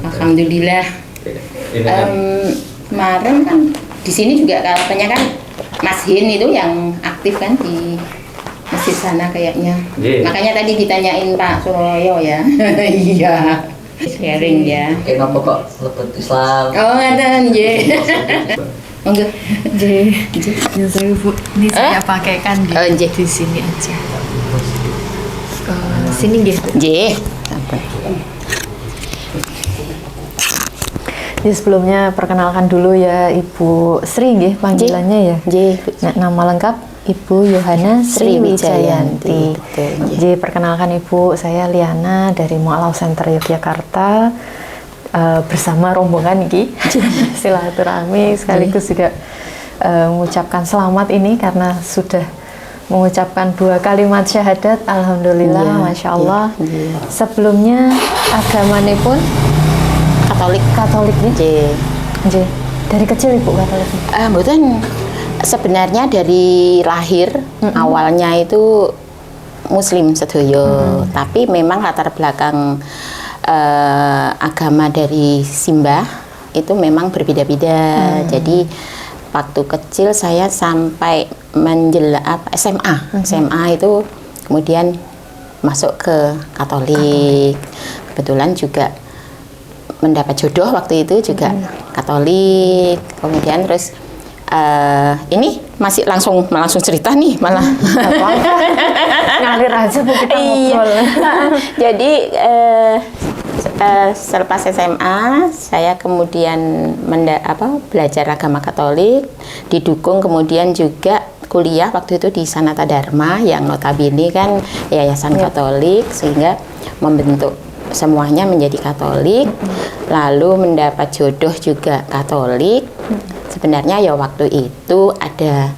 Alhamdulillah. Kemarin kan di sini juga katanya kan Mas Hin itu yang aktif kan di masjid sana kayaknya. Makanya tadi ditanyain Pak Suroyo ya. Iya. Sharing ya. Kenapa kok lebet Islam? Oh, ngaten nggih. Monggo. Nggih. Ya saya Bu, ini saya pakaikan di sini aja. Sini nggih. Nggih. Ya sebelumnya perkenalkan dulu ya Ibu Sri nggih panggilannya ya. Nggih. Nama lengkap Ibu Yohana Sri Wijayanti. Jadi perkenalkan Ibu, saya Liana dari Mu'alaf Center Yogyakarta bersama rombongan ini silaturahmi sekaligus juga mengucapkan selamat ini karena sudah mengucapkan 2 kalimat syahadat. Alhamdulillah, Masya Allah. Sebelumnya agamanya pun Katolik nih. Dari kecil Ibu Katolik? Mboten. Sebenarnya dari lahir awalnya itu Muslim sedoyo, tapi memang latar belakang agama dari simbah itu memang berbeda-beda. Jadi waktu kecil saya sampai SMA itu kemudian masuk ke Katolik. Kebetulan juga mendapat jodoh waktu itu juga Katolik. Kemudian terus ini masih langsung cerita nih malah ngalir aja Bu kita ngobrol. Jadi selepas SMA saya kemudian belajar agama Katolik, didukung kemudian juga kuliah waktu itu di Sanata Dharma yang notabene kan yayasan Katolik, sehingga membentuk semuanya menjadi Katolik. Lalu mendapat jodoh juga Katolik. Sebenarnya ya waktu itu ada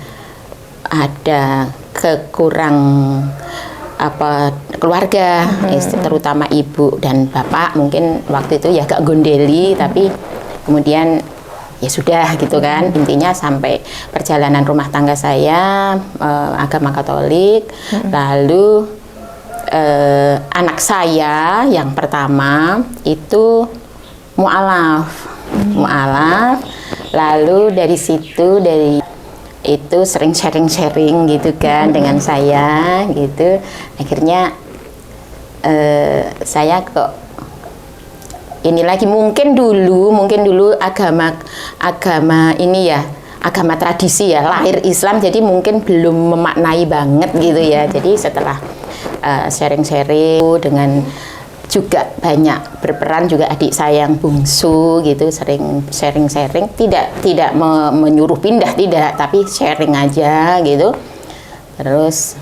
kekurang keluarga, terutama ibu dan bapak mungkin waktu itu ya agak gondeli, tapi kemudian ya sudah gitu kan. Intinya sampai perjalanan rumah tangga saya agama Katolik. Lalu anak saya yang pertama itu mu'alaf. Lalu dari situ itu sering sharing gitu kan dengan saya gitu. Akhirnya saya kok ini lagi mungkin dulu agama ini ya, agama tradisi ya, lahir Islam, jadi mungkin belum memaknai banget gitu ya. Jadi setelah sharing-sharing dengan juga banyak berperan juga adik saya yang bungsu gitu, sering sharing-sharing, tidak menyuruh pindah, tidak, tapi sharing aja gitu. Terus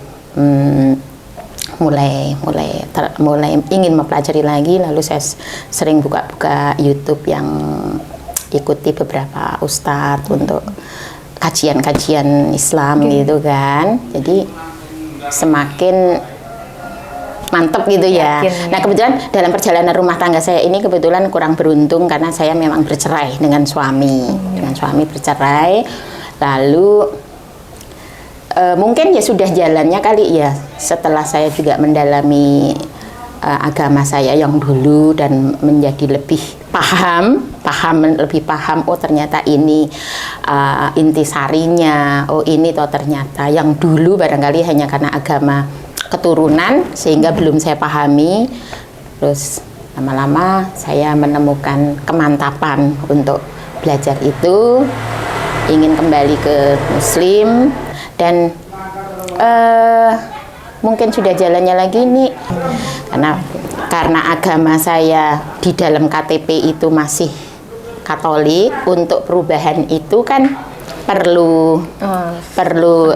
mulai ingin mempelajari lagi, lalu saya sering buka YouTube yang ikuti beberapa ustadz untuk kajian-kajian Islam gitu kan. Jadi semakin mantep gitu ya. Nah kebetulan dalam perjalanan rumah tangga saya ini kebetulan kurang beruntung karena saya memang bercerai dengan suami. Dengan suami bercerai. Lalu mungkin ya sudah jalannya kali ya setelah saya juga mendalami agama saya yang dulu dan menjadi lebih lebih paham, oh ternyata ini intisarinya, oh ini toh ternyata yang dulu barangkali hanya karena agama keturunan sehingga belum saya pahami. Terus lama-lama saya menemukan kemantapan untuk belajar itu, ingin kembali ke Muslim, dan mungkin sudah jalannya lagi nih karena agama saya di dalam KTP itu masih Katolik. Untuk perubahan itu kan perlu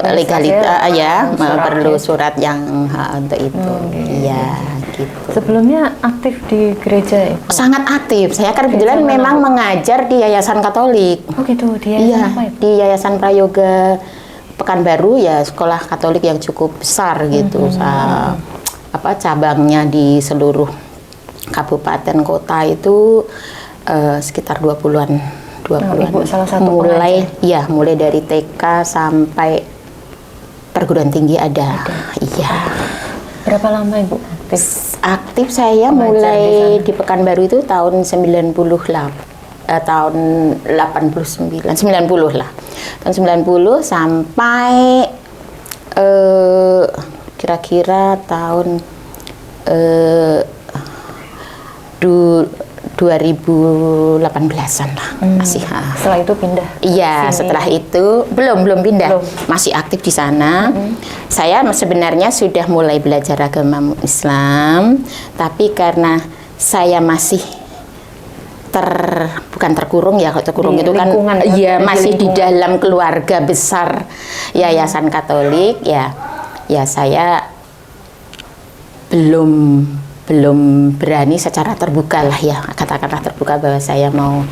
legalitas ya, perlu surat yang untuk itu. Iya gitu. Sebelumnya aktif di gereja ya? Sangat aktif. Saya kan kebetulan memang mengajar di Yayasan Katolik. Oh gitu, di yayasan apa ya? Di Yayasan Prayoga Pekanbaru ya, sekolah Katolik yang cukup besar gitu. Cabangnya di seluruh kabupaten kota itu sekitar 20-an. Ibu salah satu mulai dari TK sampai perguruan tinggi ada. Iya. Berapa lama Ibu aktif? Aktif saya Mengajar mulai di sana. di Pekanbaru itu tahun 98, tahun 89, 90 lah. Tahun 90 sampai kira-kira tahun 2018-an lah masih. Setelah itu pindah. Iya, sini. setelah itu belum pindah, Belum. masih aktif di sana. Saya sebenarnya sudah mulai belajar agama Islam, tapi karena saya masih bukan terkurung ya, kalau terkurung Di itu kan, lingkungan, ya, iya di masih di lingkungan. dalam keluarga besar Yayasan Katolik, ya saya belum berani secara terbuka lah ya, katakanlah terbuka bahwa saya mau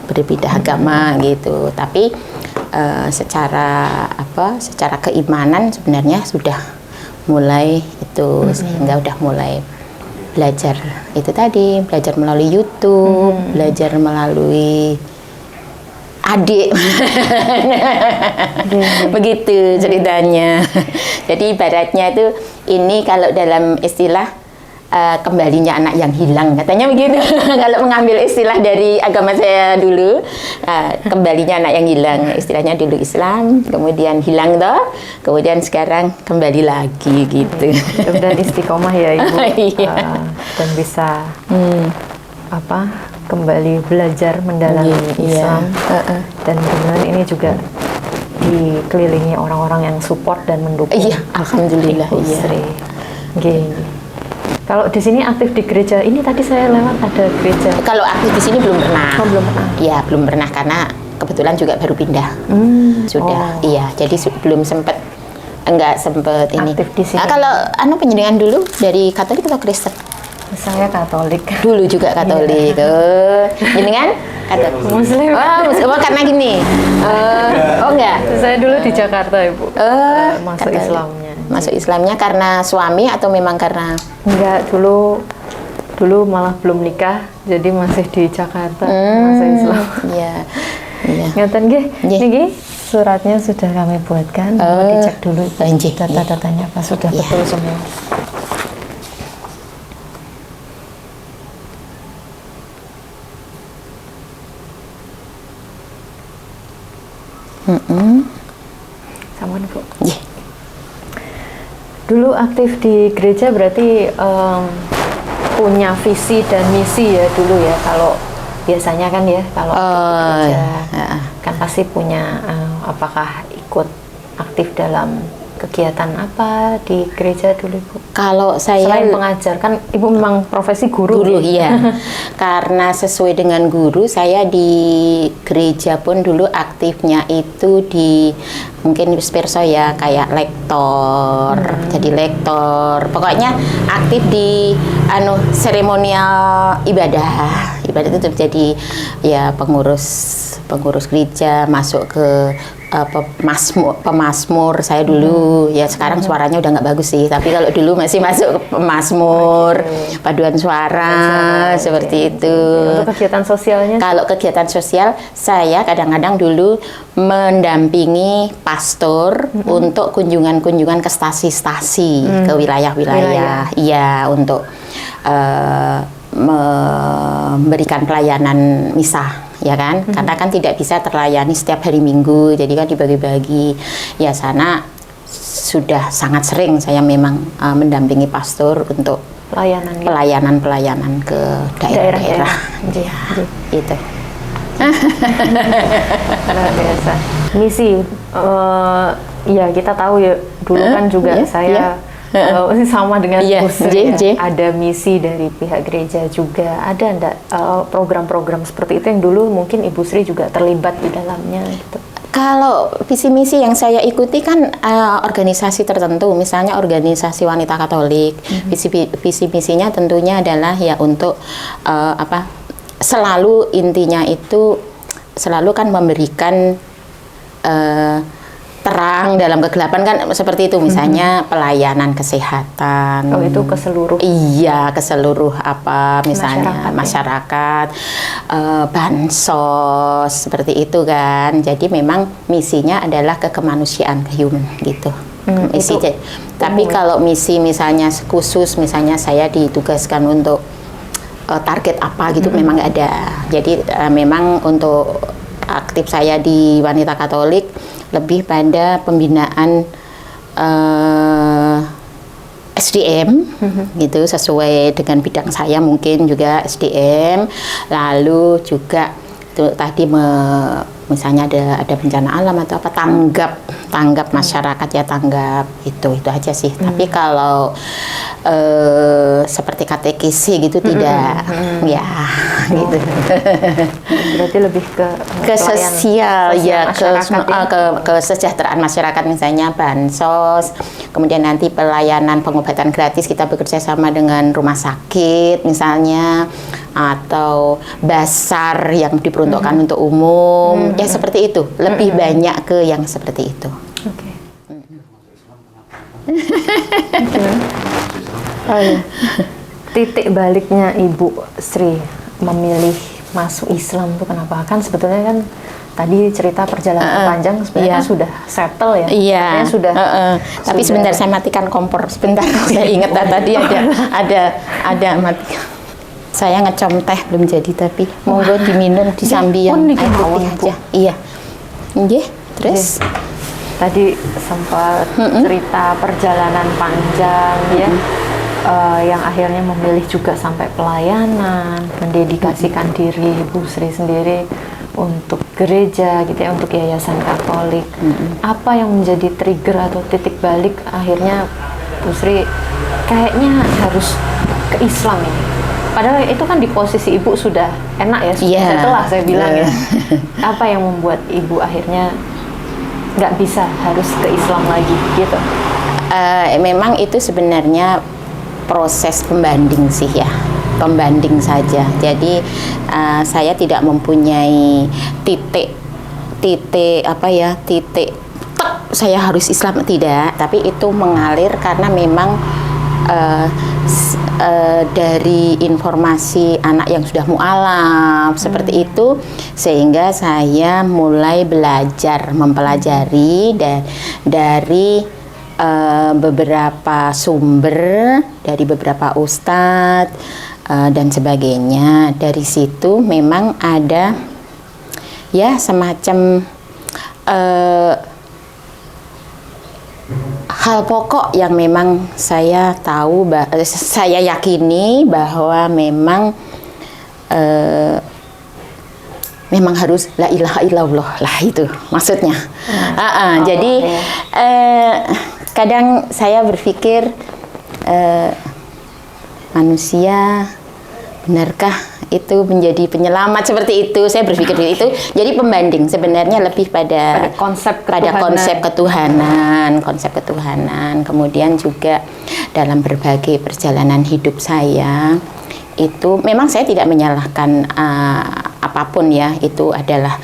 berpindah agama gitu. Tapi secara keimanan sebenarnya sudah mulai itu, sehingga udah mulai belajar itu tadi, belajar melalui YouTube, belajar melalui adik. Begitu ceritanya. Jadi ibaratnya itu, ini kalau dalam istilah kembalinya anak yang hilang, katanya begitu. Kalau mengambil istilah dari agama saya dulu, kembalinya anak yang hilang. Istilahnya dulu Islam, kemudian hilang toh, kemudian sekarang kembali lagi gitu. Dan istiqomah ya Ibu. Iya. Dan bisa kembali belajar mendalami Iya. Islam. Dan kemudian ini juga dikelilingi orang-orang yang support dan mendukung. Iya, alhamdulillah. Ibu Iya. Sri. Nggih. Kalau di sini aktif di gereja, ini tadi saya lewat ada gereja. Kalau aktif di sini belum pernah. Oh, belum pernah. Iya, belum pernah karena kebetulan juga baru pindah. Sudah, Oh. iya. Jadi belum sempat, enggak sempet ini. Aktif di sini. Kalau penjenengan dulu dari Katolik atau Kristen? Saya Katolik. Dulu juga Katolik. Jenengan Katolik. Muslim. Oh, karena gini. Oh enggak. Saya dulu di Jakarta, Ibu. Masuk Katolik. Islamnya. Masuk Islamnya karena suami atau memang karena Enggak, dulu malah belum nikah, jadi masih di Jakarta, masuk Islam. Iya. Iya. Ngeten nggih. Nggih. Niki suratnya sudah kami buatkan. Mau dicek dulu Ibu, nggih, data-datanya apa sudah Iya. betul semua. Sama Bu. Iya. Dulu aktif di gereja berarti punya visi dan misi ya dulu ya. Kalau biasanya kan ya kalau aktif di gereja kan pasti punya apakah ikut aktif dalam kegiatan apa di gereja dulu Ibu? Kalau saya Selain mengajar kan Ibu memang profesi guru. guru, ya? iya. Karena sesuai dengan guru, saya di gereja pun dulu aktifnya itu di mungkin Spirso ya, kayak lektor, jadi lektor. Pokoknya aktif di seremonial ibadah. Ibadah itu jadi ya pengurus gereja, masuk ke pemasmur saya dulu. Ya sekarang suaranya udah nggak bagus sih, tapi kalau dulu masih masuk ke pemasmur, paduan suara, seperti itu. Untuk kegiatan sosialnya? Kalau kegiatan sosial, saya kadang-kadang dulu mendampingi pastor untuk kunjungan-kunjungan ke stasi-stasi, ke wilayah-wilayah. Iya, untuk memberikan pelayanan misa. Ya kan, karena kan tidak bisa terlayani setiap hari Minggu, jadi kan dibagi-bagi. Ya sana sudah sangat sering saya memang mendampingi pastor untuk pelayanan ke daerah-daerah. Ya, itu. Luar biasa. Misi, ya kita tahu ya dulu kan juga saya sama dengan Bu Sri, ada misi dari pihak gereja juga. Ada enggak program-program seperti itu yang dulu mungkin Ibu Sri juga terlibat di dalamnya gitu? Kalau visi misi yang saya ikuti kan organisasi tertentu, misalnya organisasi wanita Katolik. Visi misinya tentunya adalah ya untuk selalu intinya itu selalu kan memberikan terang dalam kegelapan kan, seperti itu misalnya pelayanan kesehatan. Oh, itu ke seluruh? Iya, ke seluruh misalnya masyarakat, bansos seperti itu kan. Jadi memang misinya adalah ke kemanusiaan, ke human gitu. misi. Tapi kalau misi misalnya khusus, misalnya saya ditugaskan untuk target apa gitu, memang nggak ada. Jadi memang untuk aktif saya di Wanita Katolik lebih pada pembinaan SDM gitu, sesuai dengan bidang saya, mungkin juga SDM. Lalu juga itu tadi misalnya ada bencana alam atau apa, tanggap masyarakat ya, tanggap itu aja sih. Tapi kalau seperti katekisi gitu tidak, ya gitu. Berarti lebih ke sosial ya, ke kesejahteraan masyarakat, misalnya bansos, kemudian nanti pelayanan pengobatan gratis, kita bekerja sama dengan rumah sakit misalnya, atau basar yang diperuntukkan untuk umum, ya seperti itu. Lebih banyak ke yang seperti itu. Oke. Oh iya. Titik baliknya Ibu Sri memilih masuk Islam itu kenapa? Kan sebetulnya kan tadi cerita perjalanan panjang sebenarnya sudah settle ya. Iya. Sudah. Tapi sebentar, saya matikan kompor sebentar. Saya ingat tadi ada matikan. Saya ngecom teh belum jadi, tapi monggo diminum disambi yang air putih aja. Iya. Nggih, terus tadi sempat cerita perjalanan panjang ya. Yang akhirnya memilih juga sampai pelayanan, mendedikasikan diri Ibu Sri sendiri untuk gereja gitu ya, untuk Yayasan Katolik. Apa yang menjadi trigger atau titik balik akhirnya Bu Sri kayaknya harus ke Islam ini? Padahal itu kan di posisi Ibu sudah enak ya, setelah saya bilang ya. Apa yang membuat Ibu akhirnya nggak bisa, harus ke Islam lagi gitu? Memang itu sebenarnya proses pembanding sih ya, pembanding saja. Jadi saya tidak mempunyai titik saya harus Islam, tidak. Tapi itu mengalir karena memang dari informasi anak yang sudah mu'alaf seperti itu, sehingga saya mulai mempelajari dari beberapa sumber, dari beberapa ustadz dan sebagainya. Dari situ memang ada ya semacam hal pokok yang memang saya tahu, saya yakini bahwa memang harus la ilaha illallah lah, itu maksudnya. Jadi kadang saya berpikir manusia benarkah itu menjadi penyelamat, seperti itu saya berpikir itu. Jadi pembanding sebenarnya lebih pada konsep ketuhanan. Kemudian juga dalam berbagai perjalanan hidup saya itu memang saya tidak menyalahkan apapun ya, itu adalah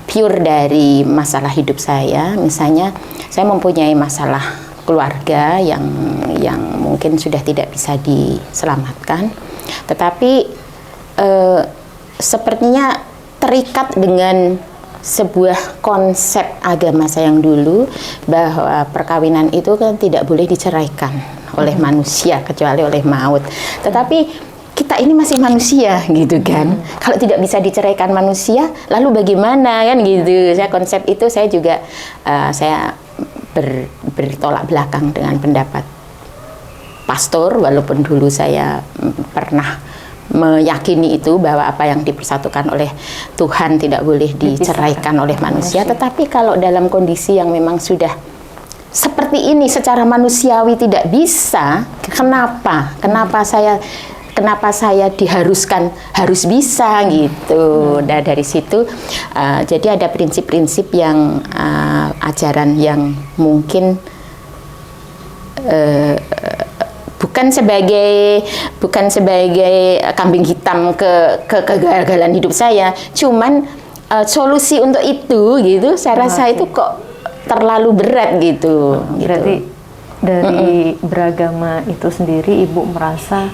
pure dari masalah hidup saya. Misalnya saya mempunyai masalah keluarga yang mungkin sudah tidak bisa diselamatkan, tetapi sepertinya terikat dengan sebuah konsep agama saya yang dulu, bahwa perkawinan itu kan tidak boleh diceraikan oleh manusia kecuali oleh maut. Tetapi kita ini masih manusia gitu kan. Kalau tidak bisa diceraikan manusia, lalu bagaimana kan gitu. Konsep itu saya juga saya bertolak belakang dengan pendapat pastor, walaupun dulu saya pernah meyakini itu, bahwa apa yang dipersatukan oleh Tuhan tidak boleh diceraikan oleh manusia. Tetapi kalau dalam kondisi yang memang sudah seperti ini, secara manusiawi tidak bisa, kenapa saya diharuskan harus bisa gitu. Dan dari situ jadi ada prinsip-prinsip yang ajaran yang mungkin bukan sebagai kambing hitam ke kegagalan hidup saya, cuman solusi untuk itu gitu. Saya rasa itu kok terlalu berat gitu. Berarti dari beragama itu sendiri Ibu merasa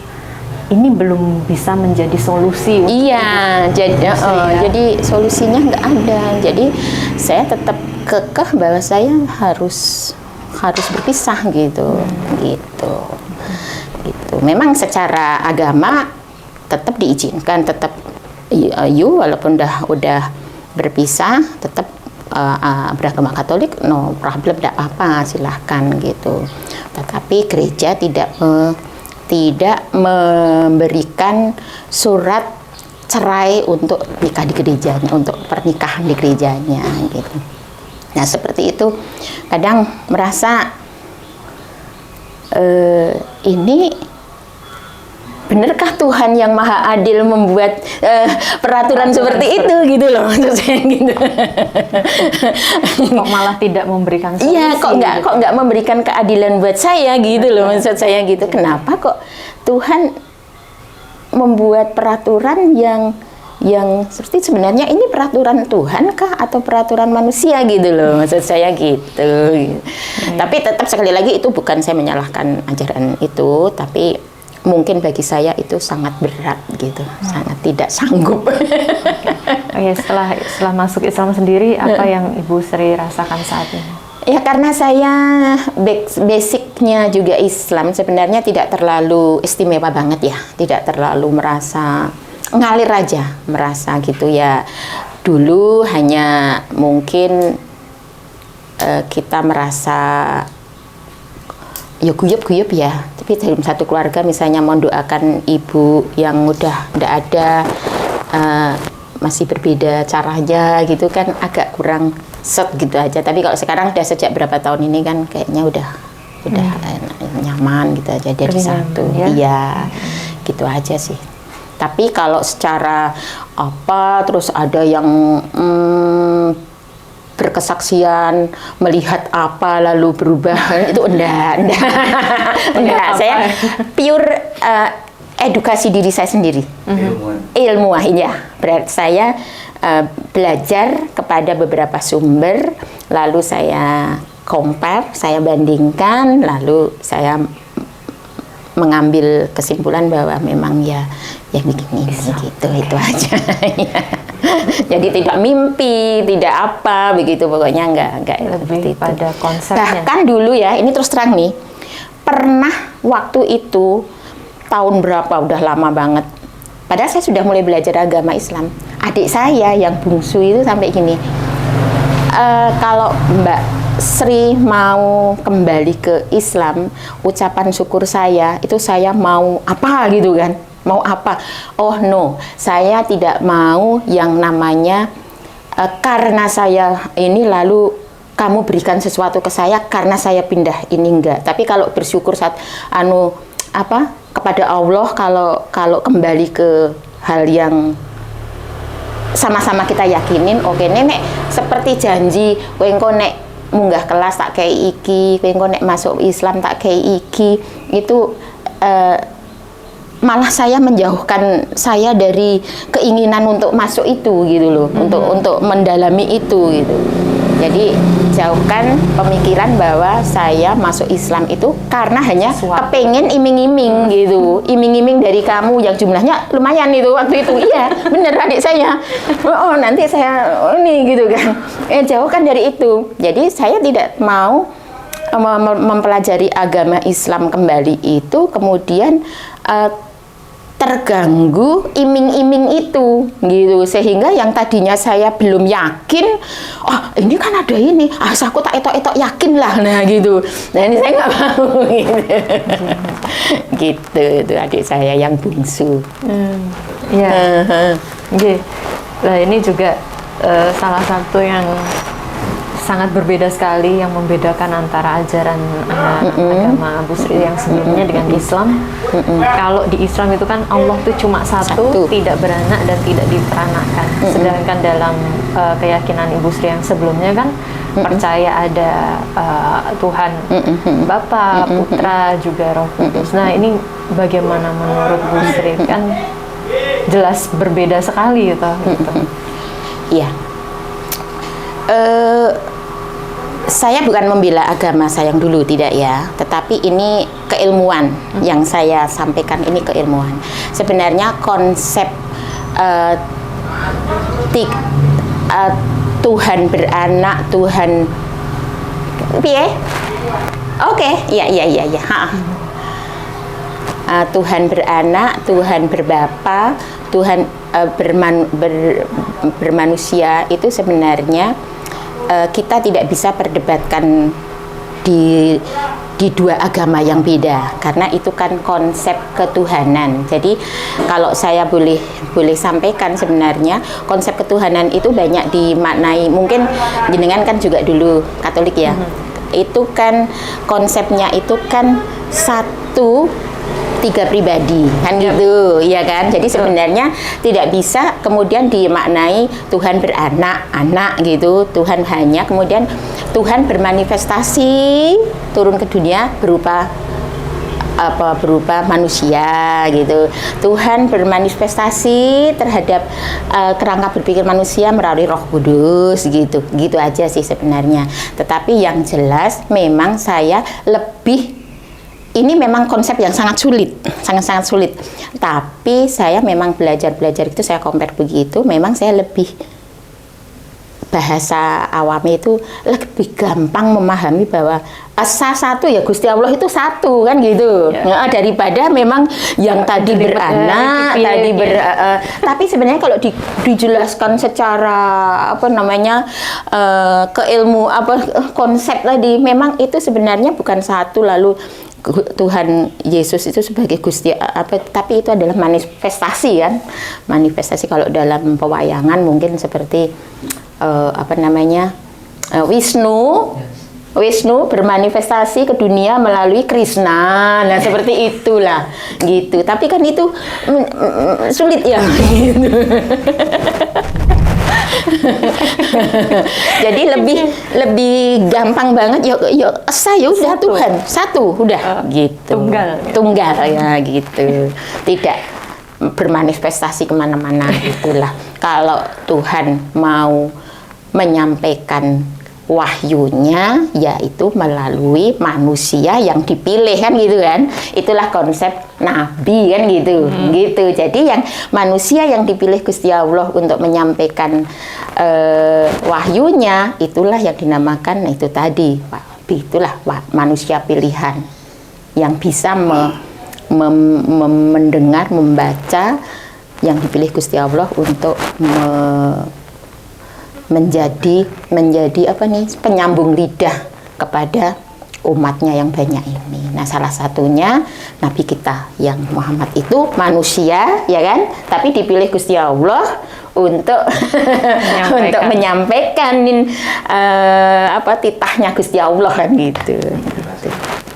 ini belum bisa menjadi solusi. Iya, jadi solusinya nggak ada. Jadi saya tetap kekeh bahwa saya harus harus berpisah gitu. Gitu. Memang secara agama tetap diizinkan, tetap walaupun udah berpisah tetap beragama Katolik, no problem, tidak apa, silahkan gitu. Tetapi gereja tidak memberikan surat cerai untuk nikah di gerejanya, untuk pernikahan di gerejanya gitu. Nah seperti itu kadang merasa ini benarkah Tuhan yang Maha Adil membuat peraturan seperti itu gitu loh, maksud saya gitu. Kok malah tidak memberikan solusi? Iya, kok nggak memberikan keadilan buat saya gitu loh, maksud saya gitu. Kenapa kok Tuhan membuat peraturan yang seperti sebenarnya ini peraturan Tuhan kah atau peraturan manusia gitu loh, maksud saya gitu. Tapi tetap sekali lagi itu bukan saya menyalahkan ajaran itu, tapi mungkin bagi saya itu sangat berat gitu, sangat tidak sanggup. Oke, setelah masuk Islam sendiri, apa yang Ibu Sri rasakan saat ini? Ya karena saya basicnya juga Islam, sebenarnya tidak terlalu istimewa banget ya, tidak terlalu merasa ngalir aja, merasa gitu ya. Dulu hanya mungkin kita merasa ya guyup ya, tapi dalam satu keluarga misalnya mau doakan ibu yang udah tidak ada, masih berbeda caranya gitu kan, agak kurang set gitu aja. Tapi kalau sekarang udah sejak berapa tahun ini kan kayaknya udah nyaman gitu aja jadi satu ya. Iya gitu aja sih. Tapi kalau secara apa terus ada yang berkesaksian melihat apa lalu berubah itu enggak. Saya pure edukasi diri saya sendiri. Ilmuwan ya. Berarti saya belajar kepada beberapa sumber, lalu saya compare, saya bandingkan, lalu saya mengambil kesimpulan bahwa memang ya begini gitu, itu aja. Jadi tidak mimpi, tidak apa begitu, pokoknya enggak lebih pada konsepnya. Bahkan dulu ya, ini terus terang nih, pernah waktu itu tahun berapa, udah lama banget, padahal saya sudah mulai belajar agama Islam, adik saya yang bungsu itu sampai gini, kalau Mbak Sri mau kembali ke Islam, ucapan syukur saya itu saya mau apa gitu kan, mau apa? Oh no, saya tidak mau yang namanya karena saya ini lalu kamu berikan sesuatu ke saya karena saya pindah, ini enggak. Tapi kalau bersyukur saat kepada Allah, kalau kembali ke hal yang sama-sama kita yakinin, oke nenek seperti janji, kowe engko nek munggah kelas tak kei iki, kowe engko nek masuk Islam tak kei iki, itu malah saya menjauhkan saya dari keinginan untuk masuk itu gitu loh, untuk mendalami itu gitu. Jadi jauhkan pemikiran bahwa saya masuk Islam itu karena hanya kepengen iming-iming gitu, iming-iming dari kamu yang jumlahnya lumayan itu waktu itu. Iya bener adik saya, oh nanti saya ini gitu kan. Jauhkan dari itu. Jadi saya tidak mau mempelajari agama Islam kembali itu kemudian terganggu iming-iming itu gitu, sehingga yang tadinya saya belum yakin, oh ini kan ada ini, aku tak etok-etok yakin lah, nah gitu. Nah ini saya nggak mau gitu itu adik saya yang bungsu. Ya. Nah ini juga salah satu yang sangat berbeda sekali, yang membedakan antara ajaran agama Bu Sri yang sebelumnya dengan Islam. Kalau di Islam itu kan Allah itu cuma satu, tidak beranak dan tidak diperanakan. Sedangkan dalam keyakinan Ibu Sri yang sebelumnya kan percaya ada Tuhan Bapa, Putra, juga Roh Kudus. Nah ini bagaimana menurut Bu Sri? Kan jelas berbeda sekali gitu. Iya. Saya bukan membela agama saya yang dulu, tidak ya, tetapi ini keilmuan yang saya sampaikan, ini keilmuan. Sebenarnya konsep Tuhan beranak, Tuhan piye? Oke, iya. Tuhan beranak, Tuhan berbapa, Tuhan bermanusia itu sebenarnya kita tidak bisa perdebatkan di dua agama yang beda, karena itu kan konsep ketuhanan. Jadi kalau saya boleh sampaikan, sebenarnya konsep ketuhanan itu banyak dimaknai. Mungkin jenengan kan juga dulu Katolik ya. Itu kan konsepnya itu kan satu tiga pribadi kan gitu, ya kan. Jadi sebenarnya tidak bisa kemudian dimaknai Tuhan beranak, anak gitu. Tuhan hanya kemudian Tuhan bermanifestasi turun ke dunia berupa manusia gitu. Tuhan bermanifestasi terhadap kerangka berpikir manusia melalui Roh Kudus gitu. Gitu aja sih sebenarnya. Tetapi yang jelas memang saya lebih, ini memang konsep yang sangat sulit, sangat sulit. Tapi saya memang belajar itu saya compare begitu, memang saya lebih bahasa awamnya itu lebih gampang memahami bahwa asa satu ya Gusti Allah itu satu kan gitu, daripada memang yang tadi beranak, tapi sebenarnya kalau dijelaskan secara konsep tadi, memang itu sebenarnya bukan satu, lalu Tuhan Yesus itu sebagai Gusti tapi itu adalah manifestasi kan, manifestasi. Kalau dalam pewayangan mungkin seperti Wisnu bermanifestasi ke dunia melalui Krishna, nah seperti itulah gitu. Tapi kan itu sulit ya gitu. Jadi lebih gampang banget ya saya udah satu. Tuhan satu udah gitu, tunggal ya gitu, tidak bermanifestasi kemana-mana gitulah. Kalau Tuhan mau menyampaikan wahyunya yaitu melalui manusia yang dipilih kan gitu kan, itulah konsep nabi kan gitu. Gitu. Jadi yang manusia yang dipilih Gusti Allah untuk menyampaikan wahyunya, itulah yang dinamakan itu tadi, itulah manusia pilihan yang bisa mendengar, membaca, yang dipilih Gusti Allah untuk menjadi penyambung lidah kepada umatnya yang banyak ini. Nah, salah satunya Nabi kita yang Muhammad itu manusia, ya kan? Tapi dipilih Gusti Allah untuk menyampaikan titahnya Gusti Allah kan gitu.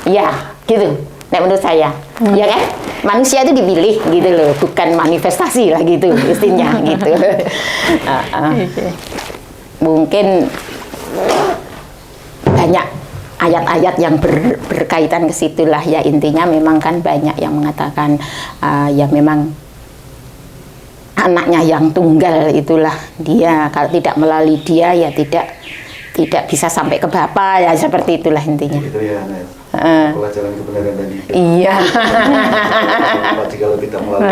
Ya, gitu. Nah, menurut saya, ya kan? Manusia itu dipilih gitu loh, bukan manifestasi lah gitu, istinya gitu. Mungkin banyak ayat-ayat yang berkaitan ke situlah ya, intinya memang kan banyak yang mengatakan ya memang anaknya yang tunggal itulah dia, kalau tidak melalui dia ya tidak bisa sampai ke Bapa, ya seperti itulah intinya. Gitu ya, pelajaran kebenaran tadi. Iya. Kalau kita melalui.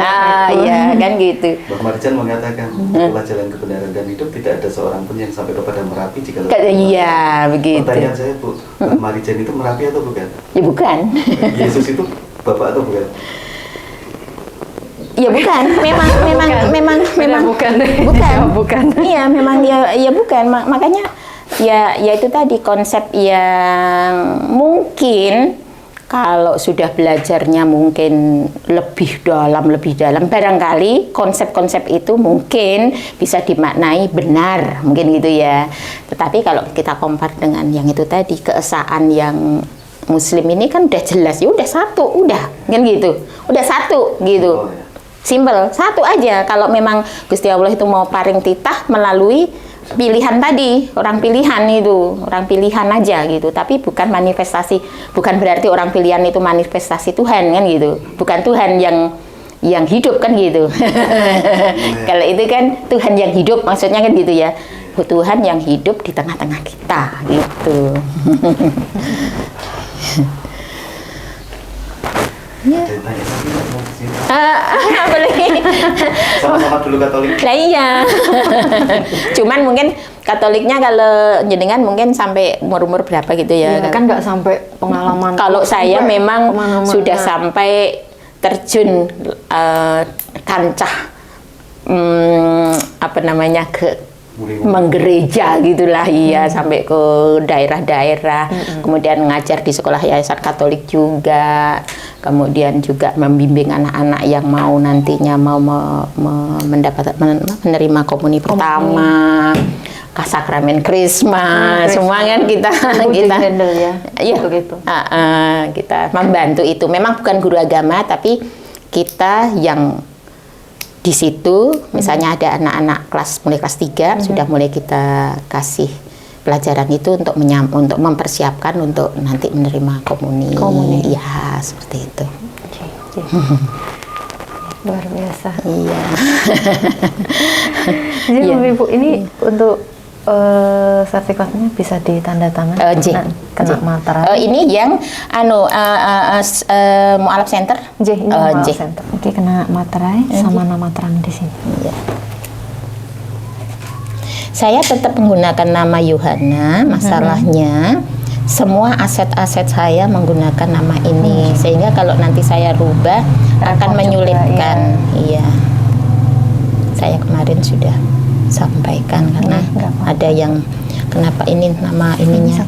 Iya kan gitu. Mbak Marijan mengatakan pelajaran kebenaran dan hidup tidak ada seorang pun yang sampai kepada Merapi jika. Iya begitu. Pertanyaan saya Bu, Mbak Marijan itu Merapi atau bukan? Ya bukan. Yesus itu Bapak atau bukan? Ya bukan, memang bukan. Iya, memang ya bukan. Makanya ya itu tadi konsep yang mungkin kalau sudah belajarnya mungkin lebih dalam barangkali konsep-konsep itu mungkin bisa dimaknai benar, mungkin gitu ya. Tetapi kalau kita compare dengan yang itu tadi, keesaan yang Muslim ini kan udah jelas, ya udah satu, udah kan gitu, udah satu gitu. Simple, satu aja. Kalau memang Gusti Allah itu mau paring titah melalui pilihan tadi, orang pilihan aja gitu. Tapi bukan manifestasi, bukan berarti orang pilihan itu manifestasi Tuhan kan gitu. Bukan Tuhan yang hidup kan gitu. Kalau itu kan Tuhan yang hidup, maksudnya kan gitu ya. Tuhan yang hidup di tengah-tengah kita gitu. Ya. Apa lagi? Sama-sama dulu Katolik. Nah, iya. Cuman mungkin Katoliknya kalau jenengan mungkin sampai umur berapa gitu ya? Kan nggak sampai pengalaman. Kalau saya memang sudah sampai terjun kancah apa namanya ke menggereja gitulah, iya, sampai ke daerah-daerah, kemudian ngajar di sekolah yayasan Katolik juga, kemudian juga membimbing anak-anak yang mau nantinya mau menerima komuni pertama, sakramen Krismas, semua kan kita handle ya, gitu. Kita membantu itu. Memang bukan guru agama, tapi kita yang di situ, misalnya ada anak-anak mulai kelas 3 sudah mulai kita kasih pelajaran itu untuk mempersiapkan untuk nanti menerima komuni. Ya, seperti itu. Luar biasa. Iya. Jadi Ibu ini untuk sertifikatnya bisa ditandatangan kena materai. Ini yang Mu'alaf Center. Ini Mu'alaf Center. Oke, kena materai sama nama terang di sini. Iya. Saya tetap menggunakan nama Yohana. Masalahnya semua aset-aset saya menggunakan nama ini, sehingga kalau nanti saya rubah akan menyulitkan. Iya. Saya kemarin sudah sampaikan karena ada yang kenapa ini nama ininya.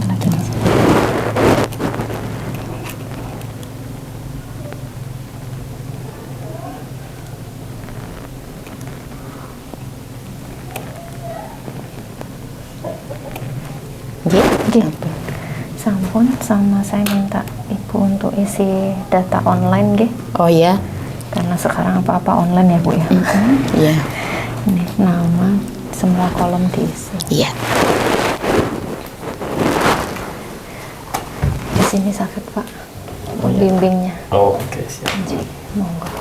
Sampun, sama saya minta Ibu untuk isi data online, nggih. Oh ya. Karena sekarang apa-apa online ya, Bu ya. Iya. Ini nama, semua kolom diisi. Iya. Di sini sakit, Pak. Bimbingnya. Oh, oke, siap. Monggo.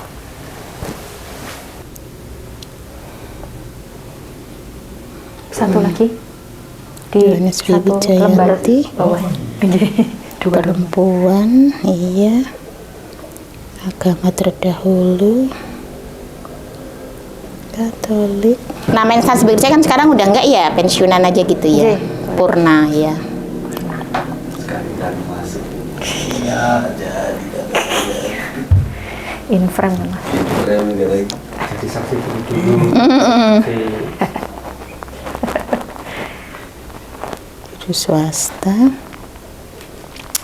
Satu lagi di satu lembar bawahnya. Perempuan, iya. Agama terdahulu. Katolik. Nama instansi bekerja kan sekarang udah enggak ya, pensiunan aja gitu ya. Purna ya. Sekali-kali masuk. Ya, jadi In frame, Mas. jadi saksi dulu. Guru swasta.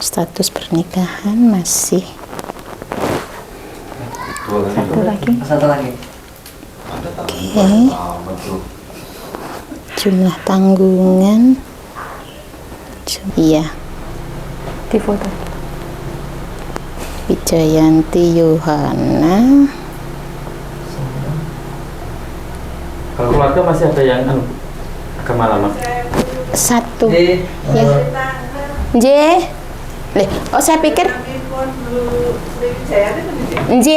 Status pernikahan masih. Satu lagi. Oke. Jumlah tanggungan. Iya. Di foto. Wijayanti Yohana. Kalau keluarga masih ada yang agama lama? Satu. Ya. J. Oh, saya pikir J,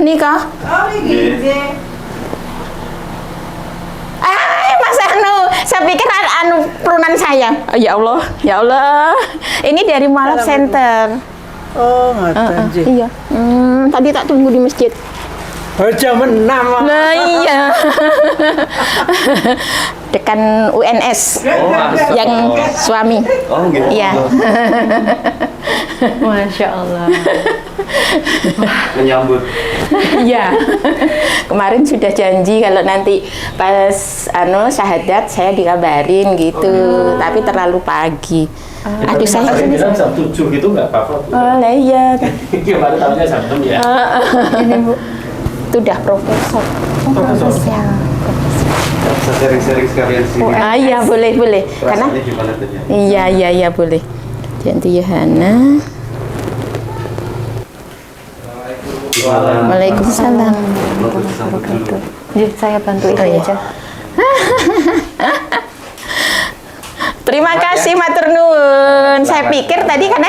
nikah. Oh, ini J. Mas saya pikir perunan saya. Oh, ya Allah. Ini dari Mu'alaf Center. Oh, ngatain J. Iya. Tadi tak tunggu di masjid. Jam 6. Nah, iya. Dekan UNS. Yang suami. Oh, gitu. Iya. Masya Allah. Menyambut. Iya. Kemarin sudah janji kalau nanti pas syahadat saya dikabarin gitu, tapi terlalu pagi. Aduh, saya bilang jam 7 gitu nggak apa-apa. Oh, lah iya. Gimana tahunya jam 6 ya? Ini Bu. Itu udah profesor. Profesor. Bisa sering-sering sekalian sini. Iya, boleh. Karena Perasaannya gimana tuh ya? Iya, boleh. Janti Yohana. Waalaikumsalam. Jadi saya bantu itu aja. Terima kasih matur nuwun. Saya pikir tadi karena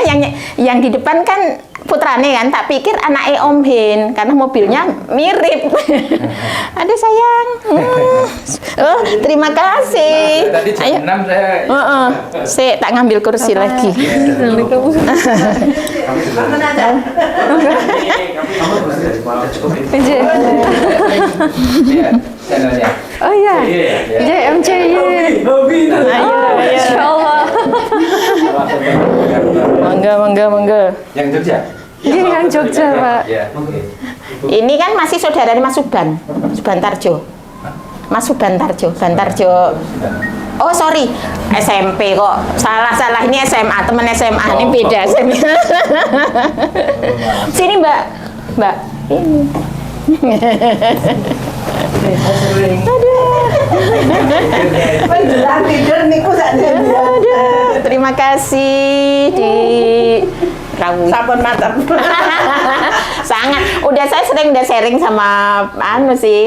yang di depan kan putrane kan, tak pikir anaknya Om Hin karena mobilnya mirip. Aduh sayang. Oh, terima kasih. Tadi jam 6 saya. Saya tak ngambil kursi lagi. Channelnya. Oh iya, JMC. Insya Allah. Monggo. Yang Jogja? Iya, yang Jogja, Pak. Ya, oke. Ini kan masih saudara Mas Suban Tarjo. Mas Suban Tarjo. Oh sorry, SMP kok. Salah ini SMA, teman SMA ini beda. Sini Mbak. Ini. Terima kasih di sabun mantap. Sangat. Saya sering sharing sama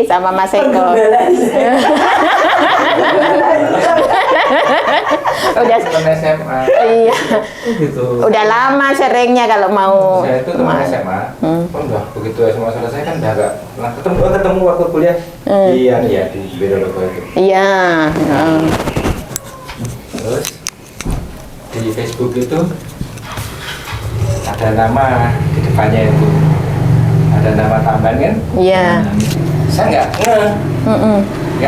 sama Mas Eko. Udah SMA. Iya. Gitu. Udah lama sharingnya kalau mau. Saya itu teman SMA. Udah begitu SMA selesai kan udah agak ketemu waktu kuliah. Iya di Birologo itu. Iya. Terus di Facebook itu ada nama di depannya itu. Ada nama tambahan kan? Iya. Saya nggak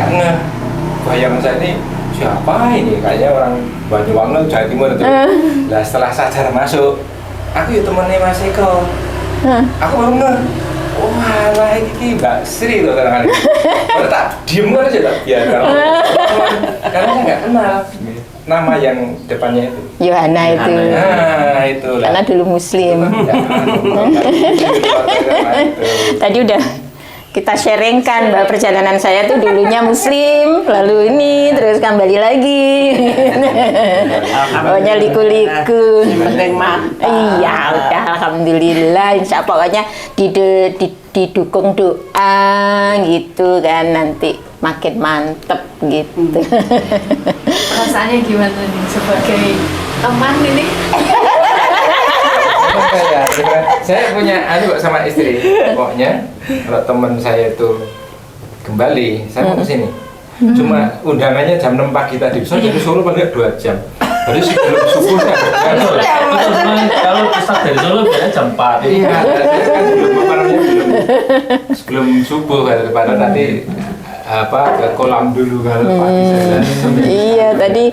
ngeh. Bayangan saya ini siapa ini? Kayaknya orang Banyuwangi, Jawa Timur itu. Nah setelah sadar masuk, aku ya temennya Mas Eko. Aku baru ngeh. Wah, ini Mbak Sri loh kadang-kadang. Kalau tak diem kan aja tak biarkan. Karena saya nggak kenal nama yang depannya itu. Yohana itu. Nah itu lah. Karena dulu Muslim. Tadi udah kita sharingkan bahwa perjalanan saya tuh dulunya Muslim, lalu ini terus kembali lagi. Pokoknya liku-liku. Penting mantap. Iya, udah alhamdulillah. Insya Allah pokoknya didukung doa gitu kan, nanti makin mantep gitu. Rasanya gimana nih sebagai teman ini? Saya punya sama istri, pokoknya kalau teman saya itu kembali, saya mau kesini. Cuma undangannya jam 6 pagi tadi, saya dari Solo paling 2 jam. Baru sebelum subuh kan. Kalau start dari Solo biasanya jam 4. Iya, kan sebelum subuh daripada tadi ke kolam dulu kalau pagi saya. Iya tadi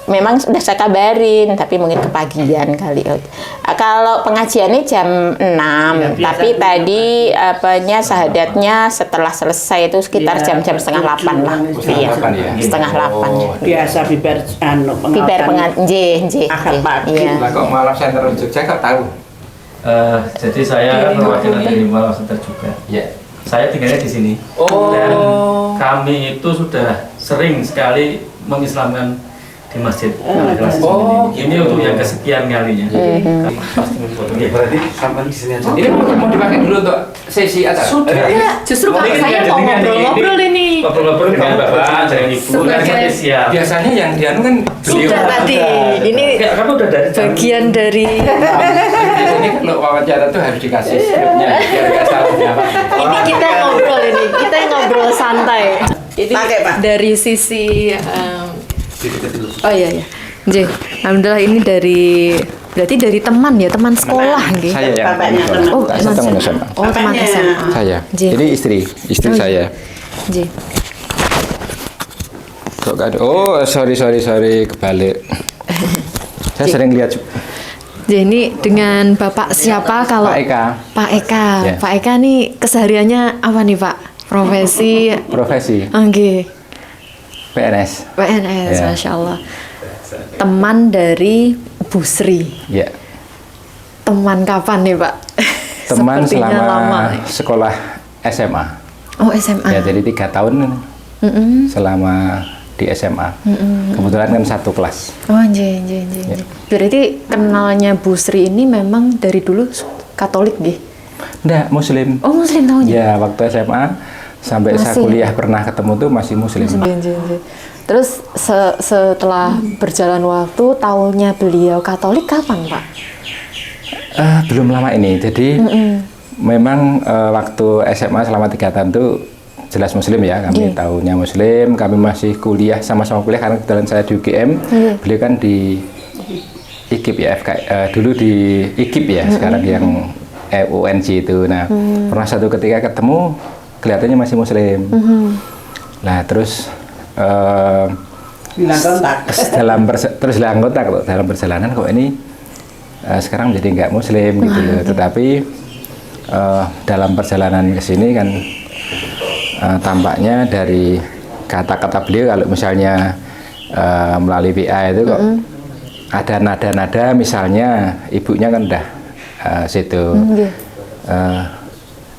memang sudah saya kabarin, tapi mungkin kepagian kali. Kalau pengajiannya jam 6, tapi tadi syahadatnya setelah selesai itu sekitar jam-jam setengah 8 lah. Iya, setengah 8. Biasa bibar pengajian. Akad pagi. Iya. Lah kok malam center Jogja kok tahu? Jadi saya perwakilan dari Malam Center juga. Iya. Saya tinggalnya di sini. Dan kami itu sudah sering sekali mengislamkan di masjid. Ini untuk yang kesekian kalinya. Berarti sampai di sini aja. Ini mau dipakai dulu untuk sesi acara. Sudah. Justru saya mau ngobrol-ngobrol ini. Ngobrol-ngobrol dengan Bapak, dengan Ibu, Sebagai- siap. Biasanya yang dianu kan beliau. Sudah tadi. Ini Kamu udah dari bagian dari Ini kalau wawancara tuh harus dikasih skripnya biar nggak salah jawab. ini kita ngobrol santai. Ini Pakai, Pak. dari sisi oh iya. J, alhamdulillah ini berarti dari teman sekolah nggih. Saya yang Bapaknya Oh, saya teman SMA. Oh, teman SMA. Saya. J. Jadi istri saya. J. Kok nggak ada? Oh, sorry kebalik. Saya sering lihat. J, ini dengan Bapak siapa kalau Pak Eka. Pak Eka. Ya. Pak Eka nih kesehariannya apa nih, Pak? Profesi nggih. PNS. PNS, Ya. Masya Allah. Teman dari Bu Sri. Ya. Teman kapan nih, Pak? Teman Sepertinya selama lama. sekolah SMA. Oh, SMA. Ya, jadi 3 tahun selama di SMA. Kebetulan kan satu kelas. Oh, nje. Ya. Berarti kenalnya Bu Sri ini memang dari dulu Katolik nggih? Nggak, Muslim. Oh, Muslim tahunya. Ya, waktu SMA sampai saya Masih. kuliah pernah ketemu tuh masih Muslim. Nje. Terus setelah berjalan waktu, tahunnya beliau Katolik kapan, Pak? Belum lama ini. Jadi memang waktu SMA selama 3 tahun tuh jelas muslim ya, kami tahunya muslim, kami masih kuliah, sama-sama kuliah karena kebetulan saya di UGM, beliau kan di IKIP ya, dulu di IKIP ya, sekarang yang UNJ itu. Nah, pernah satu ketika ketemu, kelihatannya masih muslim. Nah, terus Hilang kontak. terus hilang kontak dalam perjalanan kok ini sekarang menjadi nggak muslim gitu. Tetapi dalam perjalanan ke sini kan tampaknya dari kata-kata beliau kalau misalnya melalui WA itu kok ada nada-nada, misalnya ibunya kan udah situ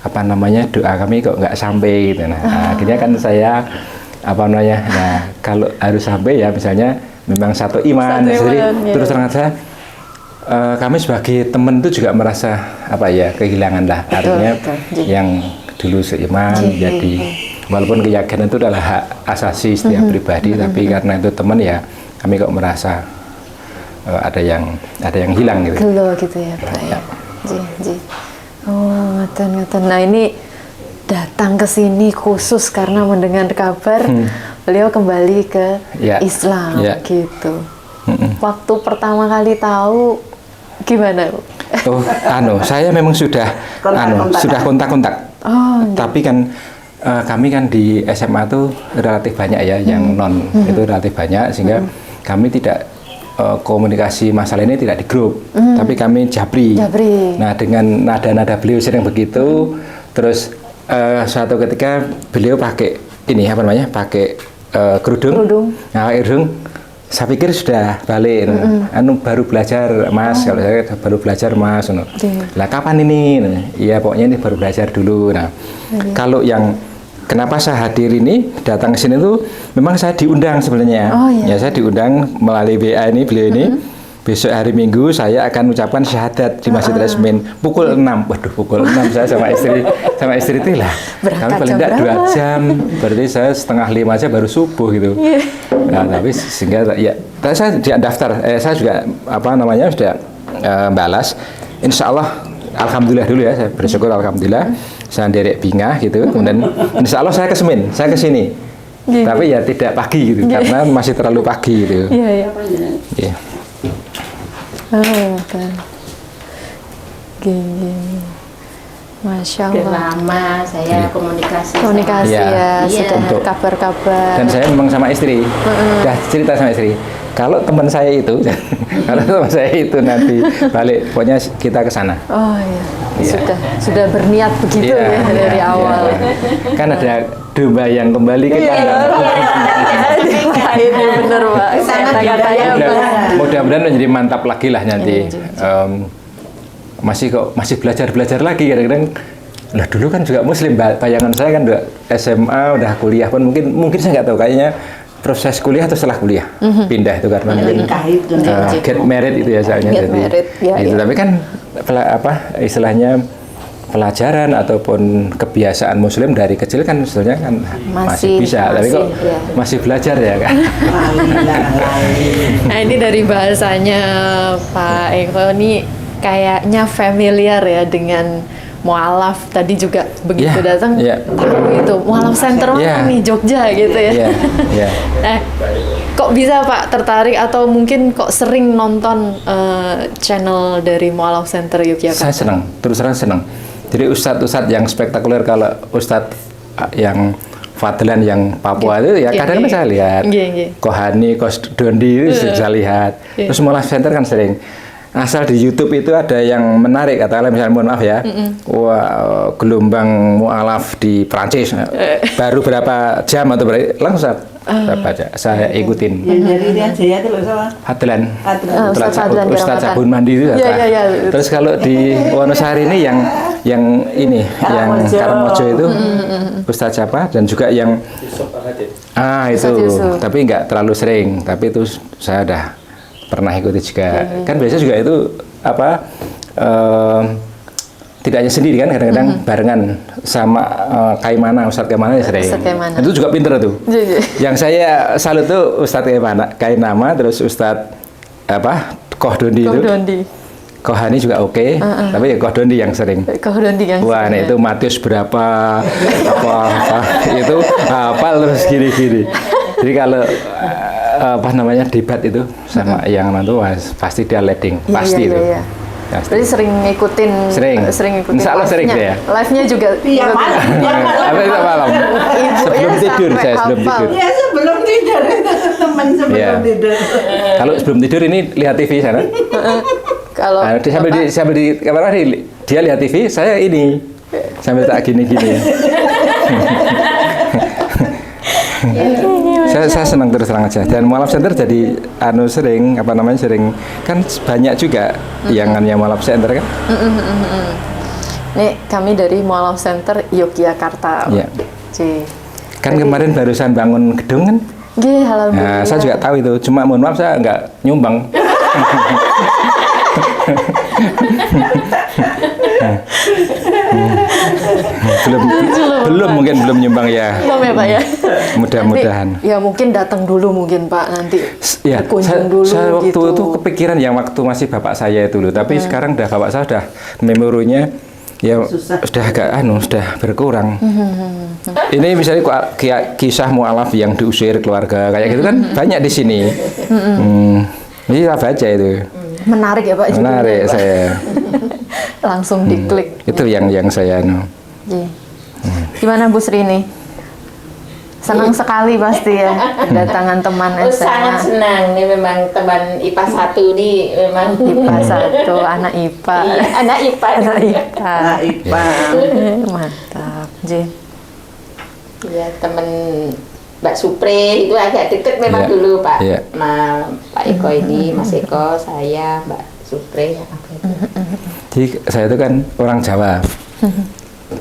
apa namanya, doa kami kok nggak sampai gitu. Nah, akhirnya kan saya apa namanya, nah kalau harus sampai ya misalnya memang satu iman, jadi terus terang saja kami sebagai teman itu juga merasa apa ya, kehilangan lah, artinya yang dulu seiman jadi walaupun keyakinan itu adalah hak asasi setiap pribadi, tapi karena itu teman ya kami kok merasa ada yang hilang gitu. Gelo gitu ya Pak ya. Oh, ngeten. Nah, ini datang ke sini khusus karena mendengar kabar beliau kembali ke Islam gitu. Waktu pertama kali tahu gimana, Bu? Saya memang sudah kontak-kontak. Tapi kan kami kan di SMA tuh relatif banyak ya, yang non itu relatif banyak, sehingga kami tidak komunikasi masalah ini tidak di grup, tapi kami jabri. Nah, dengan nada-nada beliau sering begitu, terus suatu ketika beliau pakai ini apa namanya, pakai kerudung. Nah, kerudung, saya pikir sudah balik. Baru belajar Mas, kalau saya baru belajar Mas. Lah kapan ini? Iya pokoknya ini baru belajar dulu. Nah, kalau yang kenapa saya hadir ini, datang ke sini tuh memang saya diundang sebenarnya. Ya, saya diundang melalui WA ini, beliau ini. Besok hari Minggu saya akan ucapkan syahadat di Masjid Resmin pukul 6. Waduh, pukul 6 saya sama istri itu lah. Kami paling tidak 2 jam. Berarti saya 4:30 aja baru subuh gitu. Nah, tapi sehingga ya saya daftar, saya juga apa namanya sudah balas. Insya Allah, alhamdulillah dulu ya, saya bersyukur alhamdulillah. Saya derek bingah gitu, kemudian insya Allah saya ke Semin, saya ke sini. Tapi ya tidak pagi gitu, karena masih terlalu pagi gitu. Iya. Kan. Gini. Masya Allah. Sudah lama saya komunikasi ya, Iya. sudah kabar-kabar. Dan saya memang sama istri, udah cerita sama istri. Kalau teman saya itu, nanti balik, pokoknya kita ke sana. Oh iya, sudah berniat begitu ya dari awal. Kan ada domba yang kembali ke kandang. Ini bener Pak, kata-katanya Mudah-mudahan menjadi mantap lagi lah nanti. Masih belajar lagi kadang-kadang. Lah dulu kan juga Muslim, bayangan saya kan udah SMA, udah kuliah pun mungkin saya nggak tahu, kayaknya proses kuliah atau setelah kuliah pindah itu karena mungkin get married itu ya soalnya. Tapi kan istilahnya pelajaran ataupun kebiasaan Muslim dari kecil kan sebetulnya kan masih bisa, tapi kok masih belajar ya kan. Nah, ini dari bahasanya Pak Eko ini kayaknya familiar ya dengan mualaf, tadi juga begitu datang tahu itu mualaf center mana nih, Jogja gitu ya. Kok bisa Pak tertarik atau mungkin kok sering nonton channel dari mualaf center Yogyakarta? Saya senang, terus terang senang. Jadi ustadz-ustadz yang spektakuler, kalau ustadz yang Fadlan yang Papua itu ya kadang-kadang saya lihat, Kohani, Dondi itu saya lihat. Terus mualaf center kan sering. Asal di YouTube itu ada yang menarik, katakanlah misalnya, mohon maaf ya, gelombang mualaf di Prancis, baru berapa jam atau berapa, langsung saya baca, saya ikutin. Dari Jaya itu loh sama. Fadlan, Ustadz Sabun Mandi itu. Terus kalau di Wonosari ini yang Karangmojo itu Ustadz siapa, dan juga yang itu, tapi nggak terlalu sering, tapi itu saya udah pernah ikuti juga. Kan biasanya juga itu tidak hanya sendiri kan, kadang-kadang barengan sama Kaimana, Ustadz Kaimana ya sering. Itu juga pinter tuh. Yang saya salut tuh Ustadz Kaimana, terus Ustadz Koh Dondi itu. Kohani juga oke, tapi ya Kohdondi yang sering. Kohdondi yang wah, sering. Nah itu Matius berapa apa itu hafal terus gini-gini. Jadi kalau apa namanya debat itu sama yang nanti pasti dia leading, pasti itu. Iya. Berarti sering ngikutin, ngikutin. Insya Allah sering deh ya. Live-nya juga. Iya malam. Apa itu malam? Sebelum tidur saya sebelum tidur. Iya sebelum tidur itu teman sebelum tidur. Kalau sebelum tidur ini lihat TV sana. Kalau sambil di kamar dia lihat TV, saya ini sambil tak gini-gini. saya senang terus terang aja, dan Mualaf Center jadi sering kan banyak juga yang Mualaf Center kan. Nih kami dari Mualaf Center Yogyakarta. Iya. Kan Jadi, kemarin barusan bangun gedung kan. Alhamdulillah. Nah, saya juga tahu itu, cuma mohon maaf saya nggak nyumbang. belum mungkin belum nyumbang ya. Belum ya Pak ya. Mudah-mudahan. Ya mungkin datang dulu mungkin Pak nanti. Ya, berkunjung dulu saya waktu gitu. itu kepikiran yang waktu masih bapak saya itu loh, tapi sekarang bapak saya udah memorinya ya sudah agak sudah berkurang. Ini misalnya kisah mualaf yang diusir keluarga kayak gitu kan banyak di sini. Ini saya baca itu. Menarik ya Pak. Menarik juga, saya. Langsung diklik. Itu yang saya Gimana Bu Sri ini? Senang sekali pasti ya kedatangan teman SMA. Sangat senang, ini memang teman IPA 1 nih memang IPA 1, anak IPA. Iya, anak IPA. Anak IPA. Nah, Ipa. Mantap, Ji. Iya, teman Mbak Supre itu agak deket memang Iya, dulu Pak. iya. Pak Eko ini, Mas Eko, saya, Mbak Supre. Jadi saya itu kan orang Jawa.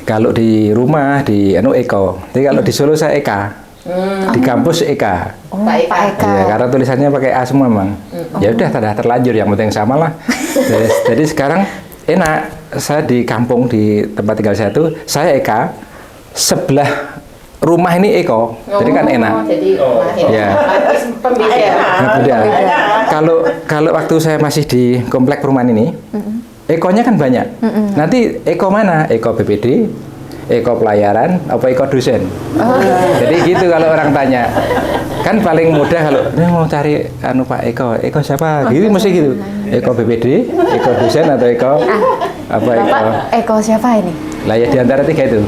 Kalau di rumah di Eko, jadi kalau di Solo saya Eka, di kampus Eka. Pak Eka. Ya, karena tulisannya pakai A semua memang. Ya udah terlanjur, yang penting sama lah. Jadi sekarang enak, saya di kampung di tempat tinggal saya itu saya Eka, sebelah rumah ini Eko, jadi kan enak. Jadi Ya. pembeda. Kalau waktu saya masih di komplek perumahan ini, Ekonya kan banyak. Nanti Eko mana? Eko BPD, Eko pelayaran, apa Eko dosen? Jadi gitu kalau orang tanya. Kan paling mudah kalau mau cari Pak Eko siapa? Gitu mesti gitu. Eko BPD, Eko dosen atau Eko apa Eko? Bapak Eko siapa ini? Lah ya di antara tiga itu.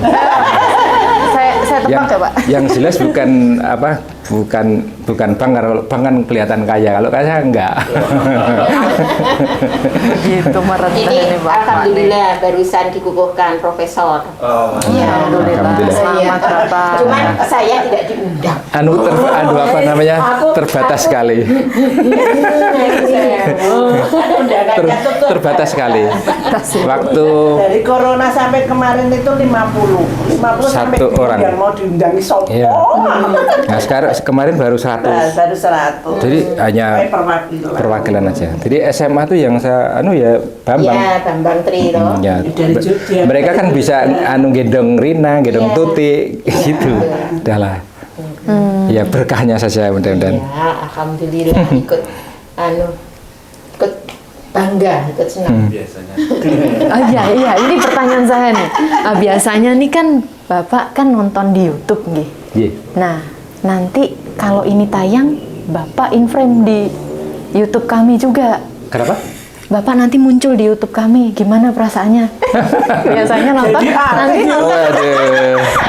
Saya tebak ya Pak. Yang jelas bukan bang, kalau bang kan kelihatan kaya, kalau kaya enggak. Gitu merendah Ini ini Pak. alhamdulillah barusan dikukuhkan profesor. Alhamdulillah. Selamat Bapak. Cuman saya tidak diundang. Terbatas sekali. Terbatas sekali. Waktu Dari corona sampai kemarin itu 50 sampai Satu orang. yang mau diundangi sopo. Iya. Nah sekarang kemarin baru 100. Baru 100. Jadi hanya perwakilan aja. Jadi SMA tuh yang saya Bambang. Iya, Bambang Tri toh. Ya, Dari Jogja. mereka kan bisa gendong Rina, gendong Tuti gitu. Udah lah. Ya berkahnya saja mudah-mudahan. Ya, alhamdulillah ikut ikut bangga, ikut senang. Biasanya. Oh iya, ini pertanyaan saya nih. Biasanya nih kan Bapak kan nonton di YouTube nih. Iya. Nah, nanti kalau ini tayang, Bapak in frame di YouTube kami juga. Kenapa? Bapak nanti muncul di YouTube kami, gimana perasaannya? Biasanya nonton,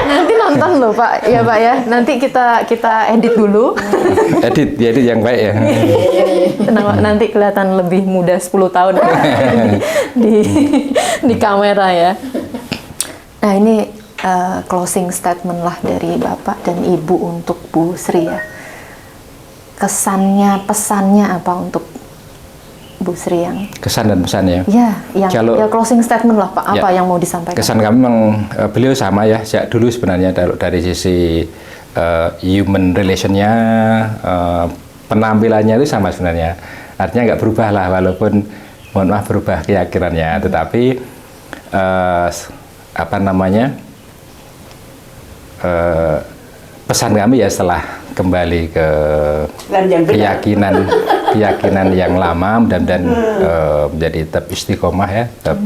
nanti nonton loh Pak, ya Pak ya. Nanti kita edit dulu. Edit yang baik ya. Nanti kelihatan lebih muda 10 tahun di kamera ya. Nah ini closing statement lah dari Bapak dan Ibu untuk Bu Sri ya. Kesannya, pesannya apa untuk Bu Sri yang Kesan dan pesannya. ya closing statement lah Pak, apa yang mau disampaikan? Kesan kami memang beliau sama ya, sejak dulu sebenarnya dari sisi human relationnya, penampilannya itu sama sebenarnya. Artinya nggak berubah lah, walaupun mohon maaf berubah keyakinannya, tetapi pesan kami ya setelah kembali ke keyakinan keyakinan yang lama, mudah-mudahan menjadi tetap istiqomah ya, tetap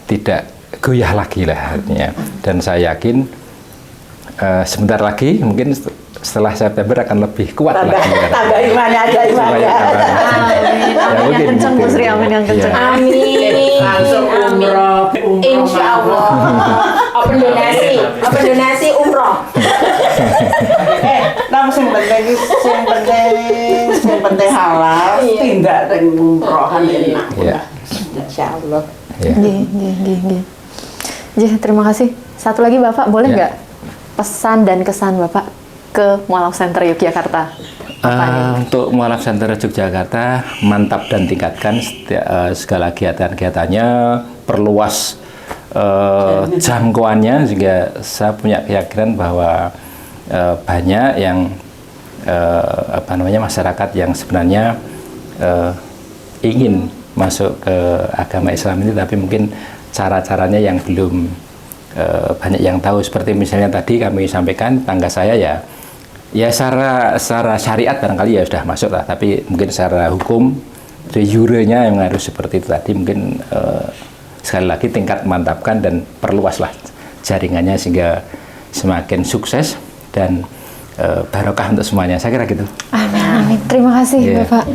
tidak goyah lagi lah artinya. Dan saya yakin sebentar lagi mungkin setelah September akan lebih kuat lagi. Tambah imannya aja imannya. Amin. Amin yang kenceng Bu Sri, amin yang kenceng. Amin. Langsung umroh. Insya Allah. Open donasi umroh. Nah, sing penting halal, tindak teng umrohan enak. Insya Allah. Nggih, terima kasih. Satu lagi Bapak, boleh nggak pesan dan kesan Bapak ke Mualaf Center Yogyakarta? Untuk Mualaf Center Yogyakarta, mantap dan tingkatkan segala kegiatan-kegiatannya, perluas jangkauannya, sehingga saya punya keyakinan bahwa banyak yang masyarakat yang sebenarnya ingin masuk ke agama Islam ini, tapi mungkin cara-caranya yang belum banyak yang tahu. Seperti misalnya tadi kami sampaikan, tangga saya ya secara syariat barangkali ya sudah masuk lah, tapi mungkin secara hukum de jure-nya yang harus seperti itu tadi. Mungkin sekali lagi tingkat mantapkan dan perluaslah jaringannya sehingga semakin sukses dan barokah untuk semuanya. Saya kira gitu. Amin. Terima kasih Bapak.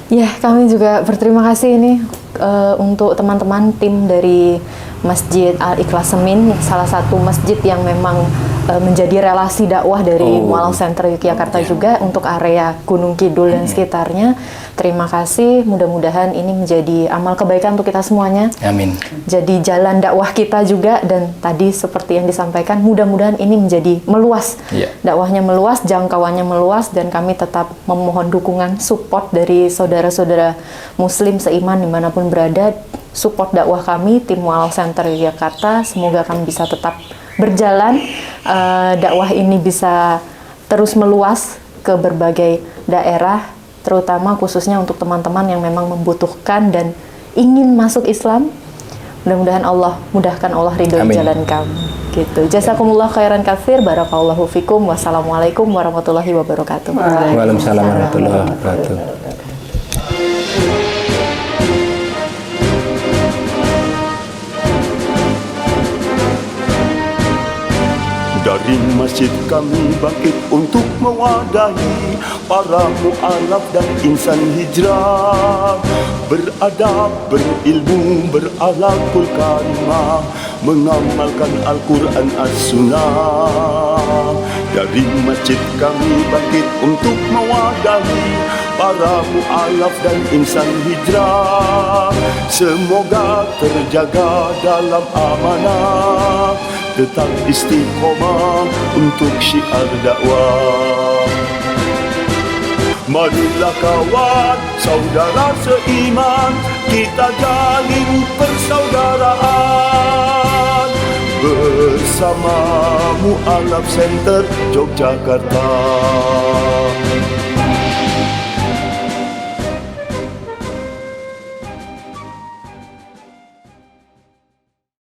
Ya, kami juga berterima kasih ini untuk teman-teman tim dari Masjid Al-Ikhlas Semin, salah satu masjid yang memang menjadi relasi dakwah dari Mualaf Center Yogyakarta juga untuk area Gunung Kidul dan sekitarnya. Terima kasih, mudah-mudahan ini menjadi amal kebaikan untuk kita semuanya. Amin. Jadi jalan dakwah kita juga, dan tadi seperti yang disampaikan, mudah-mudahan ini menjadi meluas. Dakwahnya meluas, jangkauannya meluas, dan kami tetap memohon dukungan, support dari saudara-saudara muslim seiman dimanapun berada. Support dakwah kami, tim Mualaf Center Yogyakarta, semoga kami bisa tetap berjalan, dakwah ini bisa terus meluas ke berbagai daerah, terutama khususnya untuk teman-teman yang memang membutuhkan dan ingin masuk Islam. Mudah-mudahan Allah mudahkan, Allah ridho jalan kami. Gitu. Jazakumullah khairan katsir, barakallahu fikum, wassalamualaikum warahmatullahi wabarakatuh. Waalaikumsalam warahmatullahi wabarakatuh. Dari masjid kami bangkit untuk mewadahi para mu'alaf dan insan hijrah, beradab, berilmu, berakhlakul karimah, mengamalkan Al-Quran As-Sunnah. Dari masjid kami bangkit untuk mewadahi para mu'alaf dan insan hijrah, semoga terjaga dalam amanah, tetap istiqomah untuk syiar dakwah. Marilah kawan, saudara seiman, kita jalin persaudaraan bersama Mualaf Center Yogyakarta.